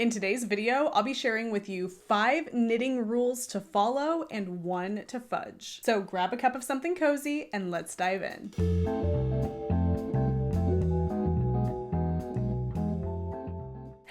In today's video, I'll be sharing with you 5 knitting rules to follow and 1 to fudge. So grab a cup of something cozy and let's dive in.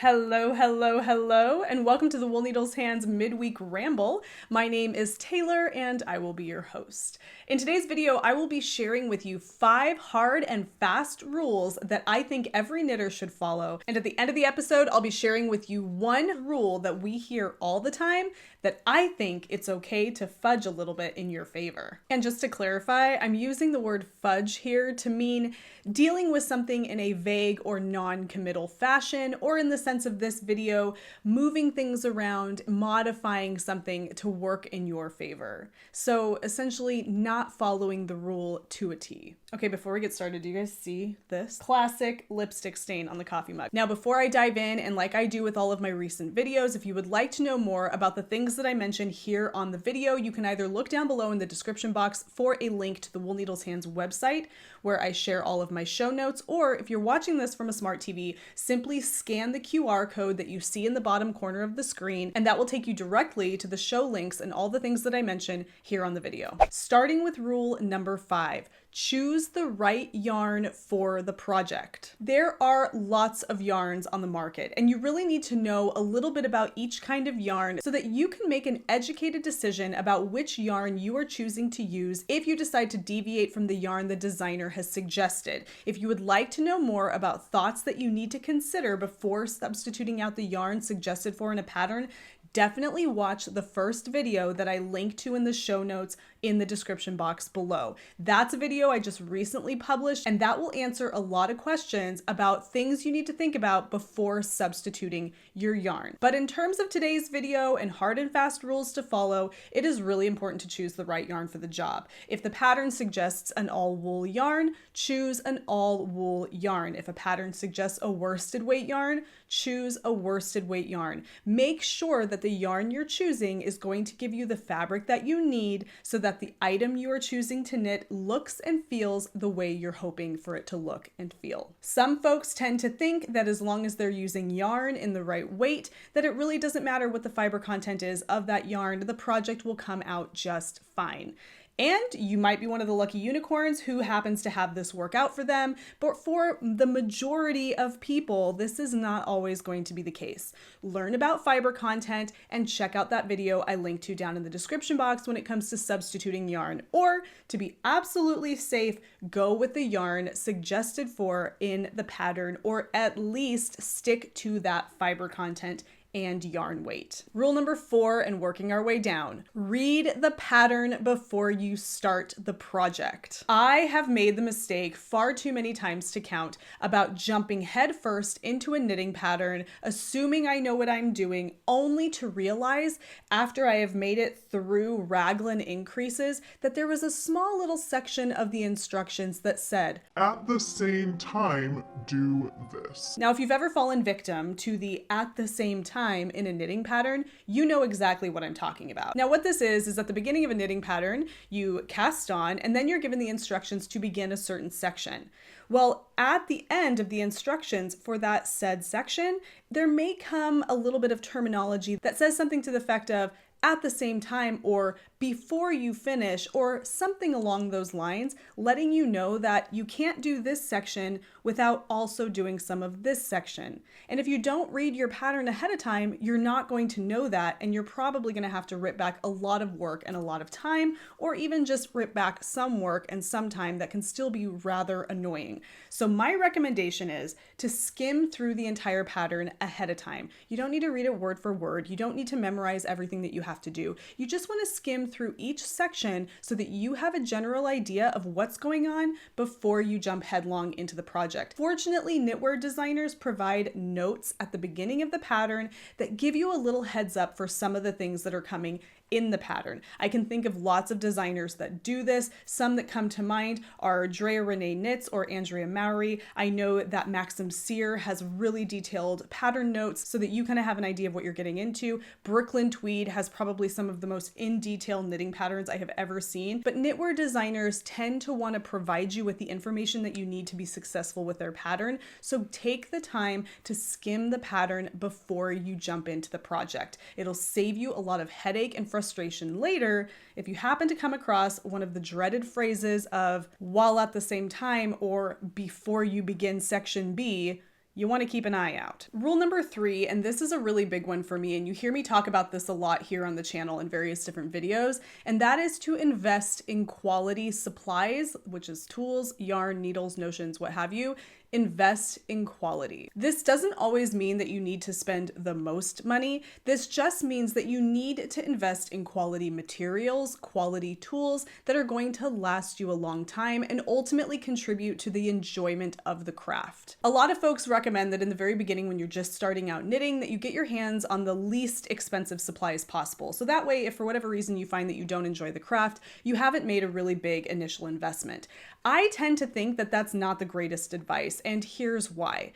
Hello, and welcome to the Wool Needles Hands Midweek Ramble. My name is Taylor and I will be your host. In today's video, I will be sharing with you 5 hard and fast rules that I think every knitter should follow. And at the end of the episode, I'll be sharing with you 1 rule that we hear all the time that I think it's okay to fudge a little bit in your favor. And just to clarify, I'm using the word fudge here to mean dealing with something in a vague or non-committal fashion, or in the sense of this video, moving things around, modifying something to work in your favor. So essentially not following the rule to a T. Okay, before we get started, do you guys see this? Classic lipstick stain on the coffee mug. Now, before I dive in, and like I do with all of my recent videos, if you would like to know more about the things that I mentioned here on the video, you can either look down below in the description box for a link to the Wool Needles Hands website, where I share all of my show notes, or if you're watching this from a smart TV, simply scan the QR code that you see in the bottom corner of the screen, and that will take you directly to the show links and all the things that I mention here on the video. Starting with rule number 5. Choose the right yarn for the project. There are lots of yarns on the market, and you really need to know a little bit about each kind of yarn so that you can make an educated decision about which yarn you are choosing to use if you decide to deviate from the yarn the designer has suggested. If you would like to know more about thoughts that you need to consider before substituting out the yarn suggested for in a pattern, definitely watch the first video that I link to in the show notes in the description box below. That's a video I just recently published, and that will answer a lot of questions about things you need to think about before substituting your yarn. But in terms of today's video and hard and fast rules to follow, it is really important to choose the right yarn for the job. If the pattern suggests an all wool yarn, choose an all wool yarn. If a pattern suggests a worsted weight yarn, choose a worsted weight yarn. Make sure that the yarn you're choosing is going to give you the fabric that you need so that the item you are choosing to knit looks and feels the way you're hoping for it to look and feel. Some folks tend to think that as long as they're using yarn in the right weight, that it really doesn't matter what the fiber content is of that yarn, the project will come out just fine. And you might be one of the lucky unicorns who happens to have this work out for them, but for the majority of people, this is not always going to be the case. Learn about fiber content and check out that video I linked to down in the description box when it comes to substituting yarn, or to be absolutely safe, go with the yarn suggested for in the pattern, or at least stick to that fiber content and yarn weight. Rule number 4, and working our way down, read the pattern before you start the project. I have made the mistake far too many times to count about jumping headfirst into a knitting pattern, assuming I know what I'm doing, only to realize after I have made it through raglan increases that there was a small little section of the instructions that said, "At the same time, do this." Now, if you've ever fallen victim to the "at the same time" in a knitting pattern, you know exactly what I'm talking about. Now, what this is at the beginning of a knitting pattern, you cast on, and then you're given the instructions to begin a certain section. Well, at the end of the instructions for that said section, there may come a little bit of terminology that says something to the effect of "at the same time," or "before you finish," or something along those lines, letting you know that you can't do this section without also doing some of this section. And if you don't read your pattern ahead of time, you're not going to know that, and you're probably going to have to rip back a lot of work and a lot of time, or even just rip back some work and some time that can still be rather annoying. So my recommendation is to skim through the entire pattern ahead of time. You don't need to read it word for word. You don't need to memorize everything that you have to do. You just want to skim through each section so that you have a general idea of what's going on before you jump headlong into the project. Fortunately, knitwear designers provide notes at the beginning of the pattern that give you a little heads up for some of the things that are coming in the pattern. I can think of lots of designers that do this. Some that come to mind are Drea Renee Knits or Andrea Mowry. I know that Maxim Sear has really detailed pattern notes so that you kind of have an idea of what you're getting into. Brooklyn Tweed has probably some of the most in-detail knitting patterns I have ever seen. But knitwear designers tend to want to provide you with the information that you need to be successful successful with their pattern. So take the time to skim the pattern before you jump into the project. It'll save you a lot of headache and frustration later if you happen to come across one of the dreaded phrases of while at the same time or before you begin section B. You want to keep an eye out. Rule number 3, and this is a really big one for me, and you hear me talk about this a lot here on the channel in various different videos, and that is to invest in quality supplies, which is tools, yarn, needles, notions, what have you. Invest in quality. This doesn't always mean that you need to spend the most money. This just means that you need to invest in quality materials, quality tools that are going to last you a long time and ultimately contribute to the enjoyment of the craft. A lot of folks recommend that in the very beginning, when you're just starting out knitting, that you get your hands on the least expensive supplies possible. So that way, if for whatever reason you find that you don't enjoy the craft, you haven't made a really big initial investment. I tend to think that that's not the greatest advice, and here's why.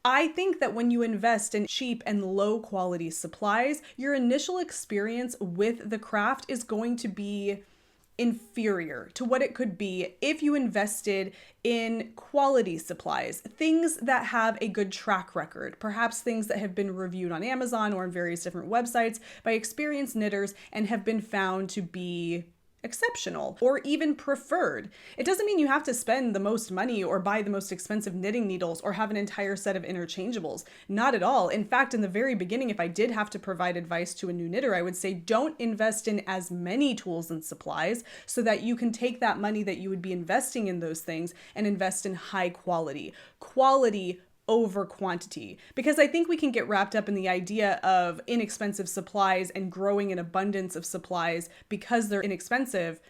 I think that when you invest in cheap and low quality supplies, your initial experience with the craft is going to be inferior to what it could be if you invested in quality supplies, things that have a good track record, perhaps things that have been reviewed on Amazon or in various different websites by experienced knitters and have been found to be exceptional or even preferred. It doesn't mean you have to spend the most money or buy the most expensive knitting needles or have an entire set of interchangeables. Not at all. In fact, in the very beginning, if I did have to provide advice to a new knitter, I would say don't invest in as many tools and supplies so that you can take that money that you would be investing in those things and invest in high quality over quantity, because I think we can get wrapped up in the idea of inexpensive supplies and growing an abundance of supplies because they're inexpensive.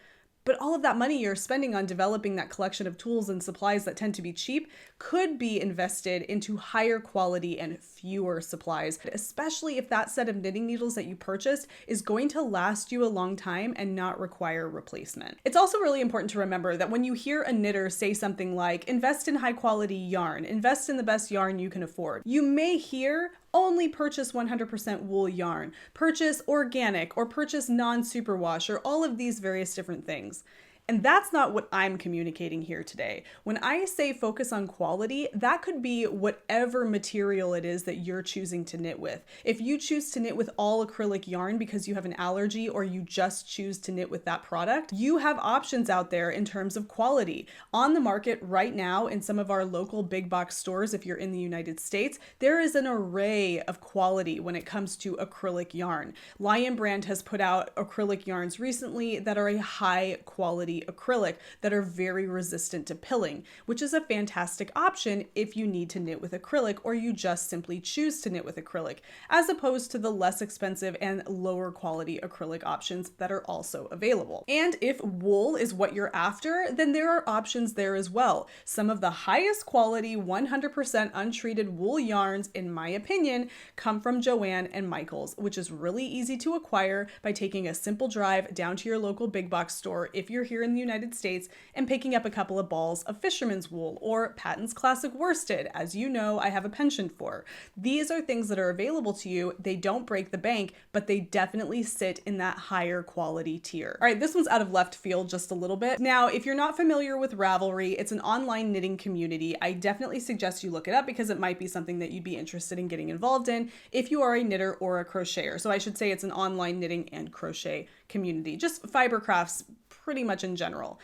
But all of that money you're spending on developing that collection of tools and supplies that tend to be cheap could be invested into higher quality and fewer supplies, especially if that set of knitting needles that you purchased is going to last you a long time and not require replacement. It's also really important to remember that when you hear a knitter say something like, invest in high quality yarn, invest in the best yarn you can afford, you may hear only purchase 100% wool yarn, purchase organic, or purchase non-superwash, or all of these various different things. And that's not what I'm communicating here today. When I say focus on quality, that could be whatever material it is that you're choosing to knit with. If you choose to knit with all acrylic yarn because you have an allergy or you just choose to knit with that product, you have options out there in terms of quality. On the market right now in some of our local big box stores, if you're in the United States, there is an array of quality when it comes to acrylic yarn. Lion Brand has put out acrylic yarns recently that are a high quality acrylic that are very resistant to pilling, which is a fantastic option if you need to knit with acrylic or you just simply choose to knit with acrylic, as opposed to the less expensive and lower quality acrylic options that are also available. And if wool is what you're after, then there are options there as well. Some of the highest quality 100% untreated wool yarns, in my opinion, come from Joann and Michaels, which is really easy to acquire by taking a simple drive down to your local big box store if you're here in the United States and picking up a couple of balls of fisherman's wool or Patton's Classic Worsted, as you know I have a penchant for. These are things that are available to you. They don't break the bank, but they definitely sit in that higher quality tier. All right, this one's out of left field just a little bit. Now, if you're not familiar with Ravelry, it's an online knitting community. I definitely suggest you look it up because it might be something that you'd be interested in getting involved in if you are a knitter or a crocheter. So I should say it's an online knitting and crochet community, just fiber crafts pretty much in general.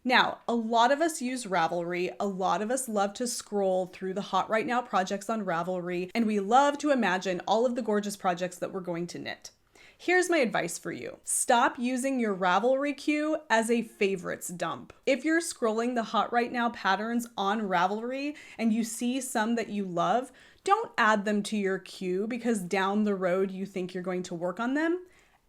Now, a lot of us use Ravelry. A lot of us love to scroll through the hot right now projects on Ravelry, and we love to imagine all of the gorgeous projects that we're going to knit. Here's my advice for you. Stop using your Ravelry queue as a favorites dump. If you're scrolling the hot right now patterns on Ravelry and you see some that you love, don't add them to your queue because down the road you think you're going to work on them.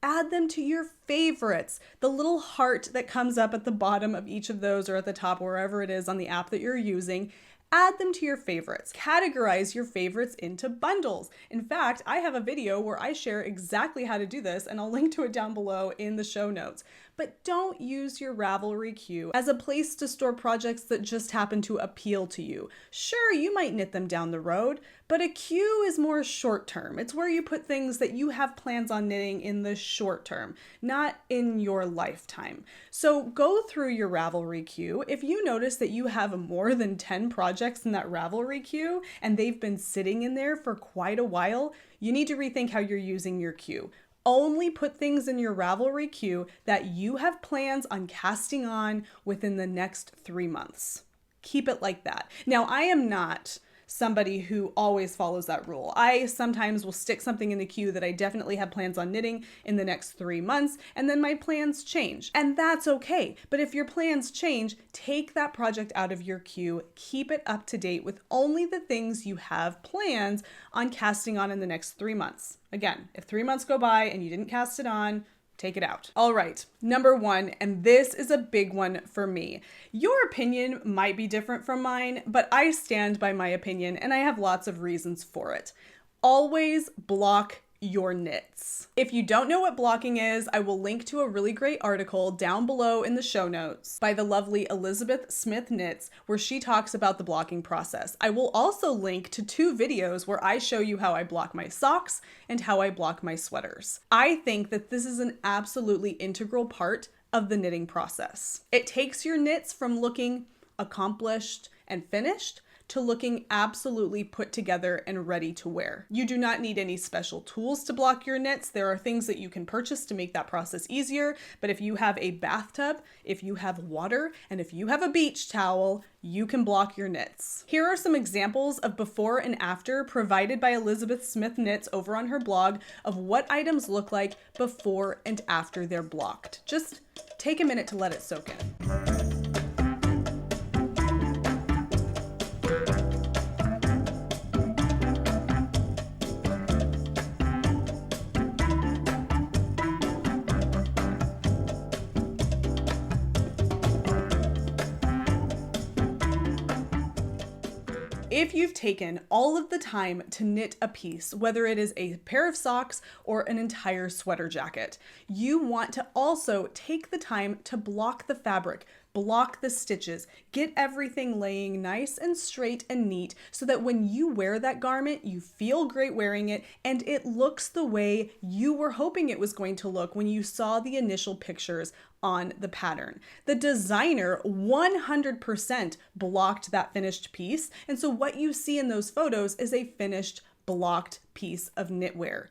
Add them to your favorites. The little heart that comes up at the bottom of each of those or at the top, wherever it is on the app that you're using, add them to your favorites. Categorize your favorites into bundles. In fact, I have a video where I share exactly how to do this, and I'll link to it down below in the show notes. But don't use your Ravelry queue as a place to store projects that just happen to appeal to you. Sure, you might knit them down the road, But a queue is more short term. It's where you put things that you have plans on knitting in the short term, not in your lifetime. So go through your Ravelry queue. If you notice that you have more than 10 projects in that Ravelry queue and they've been sitting in there for quite a while, you need to rethink how you're using your queue. Only put things in your Ravelry queue that you have plans on casting on within the next 3 months. Keep it like that. Now, I am not somebody who always follows that rule. I sometimes will stick something in the queue that I definitely have plans on knitting in the next 3 months, and then my plans change. And that's okay. But if your plans change, take that project out of your queue, keep it up to date with only the things you have plans on casting on in the next 3 months. Again, if 3 months go by and you didn't cast it on, take it out. All right, number 1, and this is a big one for me. Your opinion might be different from mine, but I stand by my opinion and I have lots of reasons for it. Always block your knits. If you don't know what blocking is, I will link to a really great article down below in the show notes by the lovely Elizabeth Smith Knits, where she talks about the blocking process. I will also link to 2 videos where I show you how I block my socks and how I block my sweaters. I think that this is an absolutely integral part of the knitting process. It takes your knits from looking accomplished and finished to looking absolutely put together and ready to wear. You do not need any special tools to block your knits. There are things that you can purchase to make that process easier, but if you have a bathtub, if you have water, and if you have a beach towel, you can block your knits. Here are some examples of before and after provided by Elizabeth Smith Knits over on her blog of what items look like before and after they're blocked. Just take a minute to let it soak in. If you've taken all of the time to knit a piece, whether it is a pair of socks or an entire sweater jacket, you want to also take the time to block the fabric, block the stitches, get everything laying nice and straight and neat so that when you wear that garment, you feel great wearing it and it looks the way you were hoping it was going to look when you saw the initial pictures on the pattern. The designer 100% blocked that finished piece, and so what you see in those photos is a finished blocked piece of knitwear.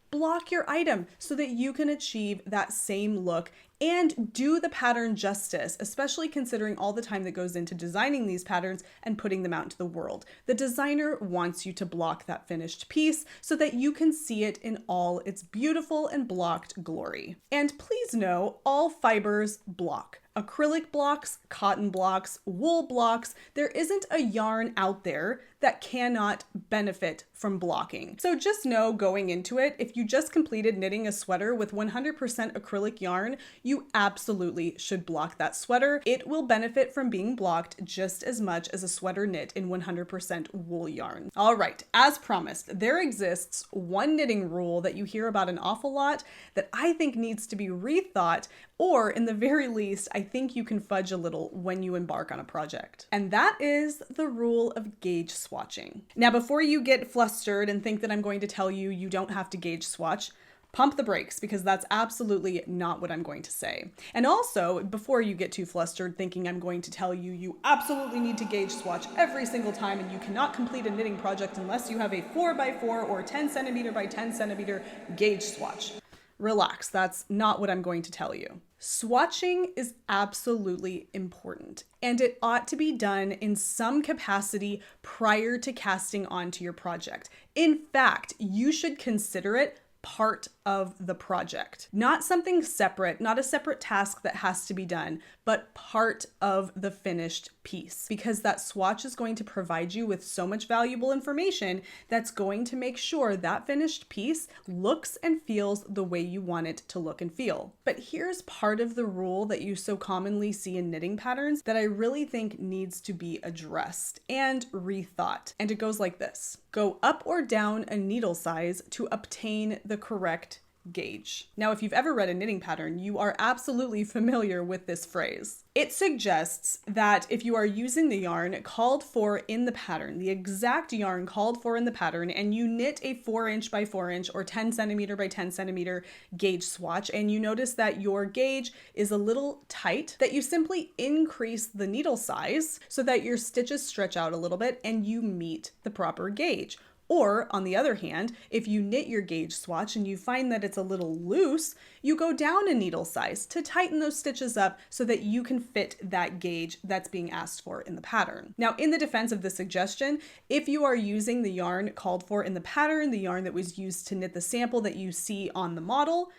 Block your item so that you can achieve that same look and do the pattern justice, especially considering all the time that goes into designing these patterns and putting them out into the world. The designer wants you to block that finished piece so that you can see it in all its beautiful and blocked glory. And please know, all fibers block. Acrylic blocks, cotton blocks, wool blocks. There isn't a yarn out there that cannot benefit from blocking. So just know going into it, if you just completed knitting a sweater with 100% acrylic yarn, you absolutely should block that sweater. It will benefit from being blocked just as much as a sweater knit in 100% wool yarn. All right, as promised, there exists one knitting rule that you hear about an awful lot that I think needs to be rethought, or in the very least, I think you can fudge a little when you embark on a project. And that is the rule of gauge swatching. Now, before you get flustered and think that I'm going to tell you you don't have to gauge swatch, pump the brakes, because that's absolutely not what I'm going to say. And also, before you get too flustered thinking I'm going to tell you you absolutely need to gauge swatch every single time and you cannot complete a knitting project unless you have a 4x4 or 10 centimeter by 10 centimeter gauge swatch. Relax, that's not what I'm going to tell you. Swatching is absolutely important, and it ought to be done in some capacity prior to casting onto your project. In fact, you should consider it part of the project. Not something separate, not a separate task that has to be done, but part of the finished piece, because that swatch is going to provide you with so much valuable information that's going to make sure that finished piece looks and feels the way you want it to look and feel. But here's part of the rule that you so commonly see in knitting patterns that I really think needs to be addressed and rethought. And it goes like this. Go up or down a needle size to obtain the correct gauge. Now, if you've ever read a knitting pattern, you are absolutely familiar with this phrase. It suggests that if you are using the yarn called for in the pattern, the exact yarn called for in the pattern, and you knit a 4" by 4" or 10 centimeter by 10 centimeter gauge swatch, and you notice that your gauge is a little tight, that you simply increase the needle size so that your stitches stretch out a little bit and you meet the proper gauge. Or, on the other hand, if you knit your gauge swatch and you find that it's a little loose, you go down a needle size to tighten those stitches up so that you can fit that gauge that's being asked for in the pattern. Now, in the defense of this suggestion, if you are using the yarn called for in the pattern, the yarn that was used to knit the sample that you see on the model,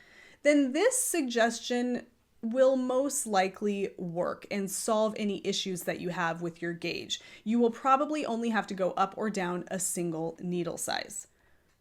then this suggestion will most likely work and solve any issues that you have with your gauge. You will probably only have to go up or down a single needle size.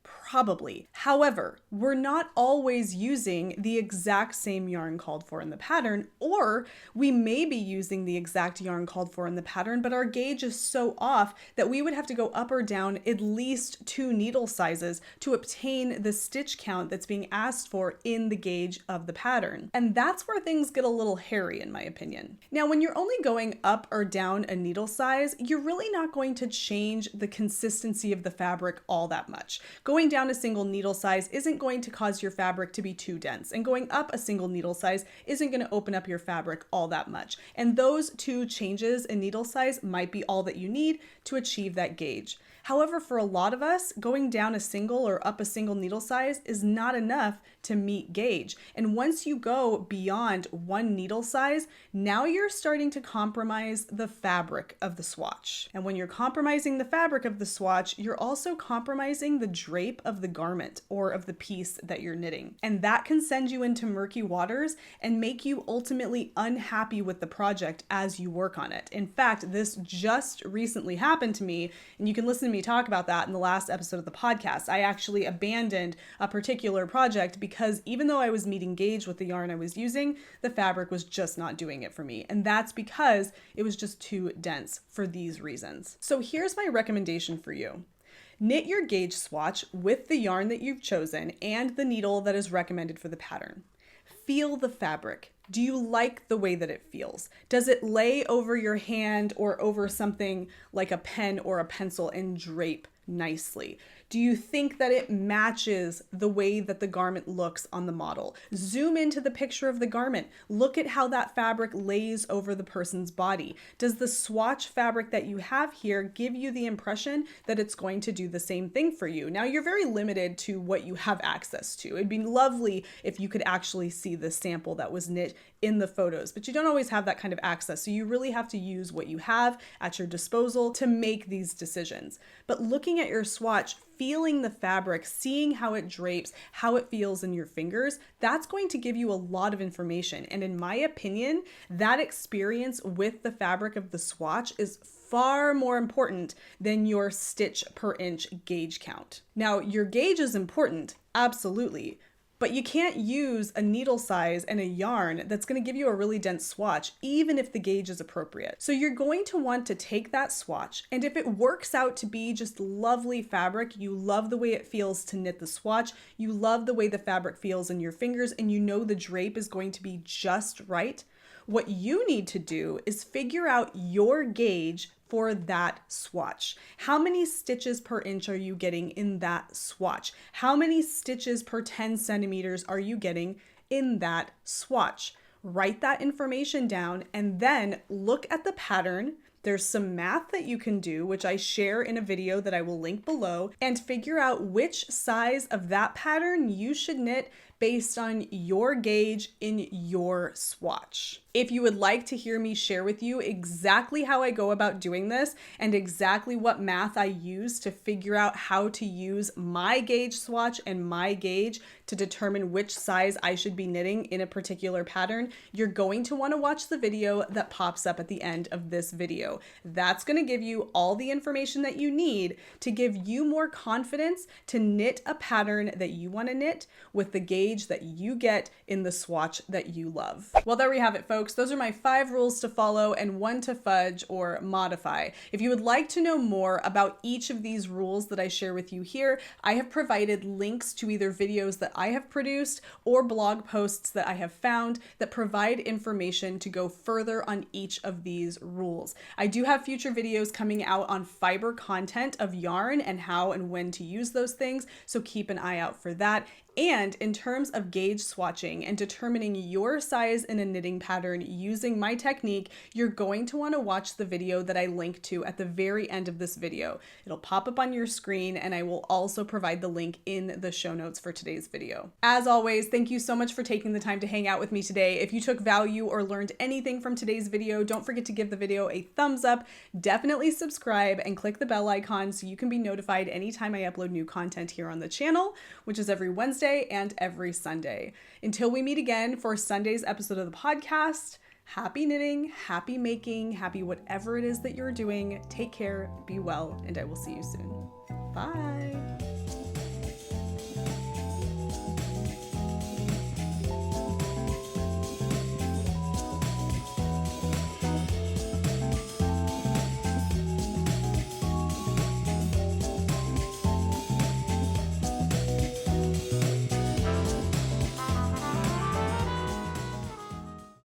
Probably. However, we're not always using the exact same yarn called for in the pattern, or we may be using the exact yarn called for in the pattern, but our gauge is so off that we would have to go up or down at least 2 needle sizes to obtain the stitch count that's being asked for in the gauge of the pattern. And that's where things get a little hairy, in my opinion. Now, when you're only going up or down a needle size, you're really not going to change the consistency of the fabric all that much. Going down a single needle size isn't going to cause your fabric to be too dense, and going up a single needle size isn't going to open up your fabric all that much. And those 2 changes in needle size might be all that you need to achieve that gauge. However, for a lot of us, going down a single or up a single needle size is not enough to meet gauge. And once you go beyond 1 needle size, now you're starting to compromise the fabric of the swatch. And when you're compromising the fabric of the swatch, you're also compromising the drape of the garment or of the piece that you're knitting. And that can send you into murky waters and make you ultimately unhappy with the project as you work on it. In fact, this just recently happened to me, and you can listen to me talk about that in the last episode of the podcast. I actually abandoned a particular project because even though I was meeting gauge with the yarn I was using, the fabric was just not doing it for me. And that's because it was just too dense for these reasons. So here's my recommendation for you. Knit your gauge swatch with the yarn that you've chosen and the needle that is recommended for the pattern. Feel the fabric. Do you like the way that it feels? Does it lay over your hand or over something like a pen or a pencil and drape nicely? Do you think that it matches the way that the garment looks on the model? Zoom into the picture of the garment. Look at how that fabric lays over the person's body. Does the swatch fabric that you have here give you the impression that it's going to do the same thing for you? Now, you're very limited to what you have access to. It'd be lovely if you could actually see the sample that was knit in the photos, but you don't always have that kind of access. So you really have to use what you have at your disposal to make these decisions. But looking at your swatch, feeling the fabric, seeing how it drapes, how it feels in your fingers, that's going to give you a lot of information. And in my opinion, that experience with the fabric of the swatch is far more important than your stitch per inch gauge count. Now, your gauge is important, absolutely, but you can't use a needle size and a yarn that's going to give you a really dense swatch, even if the gauge is appropriate. So you're going to want to take that swatch, and if it works out to be just lovely fabric, you love the way it feels to knit the swatch, you love the way the fabric feels in your fingers, and you know the drape is going to be just right, what you need to do is figure out your gauge for that swatch. How many stitches per inch are you getting in that swatch? How many stitches per 10 centimeters are you getting in that swatch? Write that information down and then look at the pattern. There's some math that you can do, which I share in a video that I will link below, and figure out which size of that pattern you should knit based on your gauge in your swatch. If you would like to hear me share with you exactly how I go about doing this and exactly what math I use to figure out how to use my gauge swatch and my gauge to determine which size I should be knitting in a particular pattern, you're going to want to watch the video that pops up at the end of this video. That's going to give you all the information that you need to give you more confidence to knit a pattern that you want to knit with the gauge gauge that you get in the swatch that you love. Well, there we have it, folks. Those are my 5 rules to follow and 1 to fudge or modify. If you would like to know more about each of these rules that I share with you here, I have provided links to either videos that I have produced or blog posts that I have found that provide information to go further on each of these rules. I do have future videos coming out on fiber content of yarn and how and when to use those things, so keep an eye out for that. And in terms of gauge swatching and determining your size in a knitting pattern using my technique, you're going to want to watch the video that I link to at the very end of this video. It'll pop up on your screen, and I will also provide the link in the show notes for today's video. As always, thank you so much for taking the time to hang out with me today. If you took value or learned anything from today's video, don't forget to give the video a thumbs up, definitely subscribe, and click the bell icon so you can be notified anytime I upload new content here on the channel, which is every Wednesday and every Sunday. Until we meet again for Sunday's episode of the podcast, happy knitting, happy making, happy whatever it is that you're doing. Take care, be well, and I will see you soon. Bye.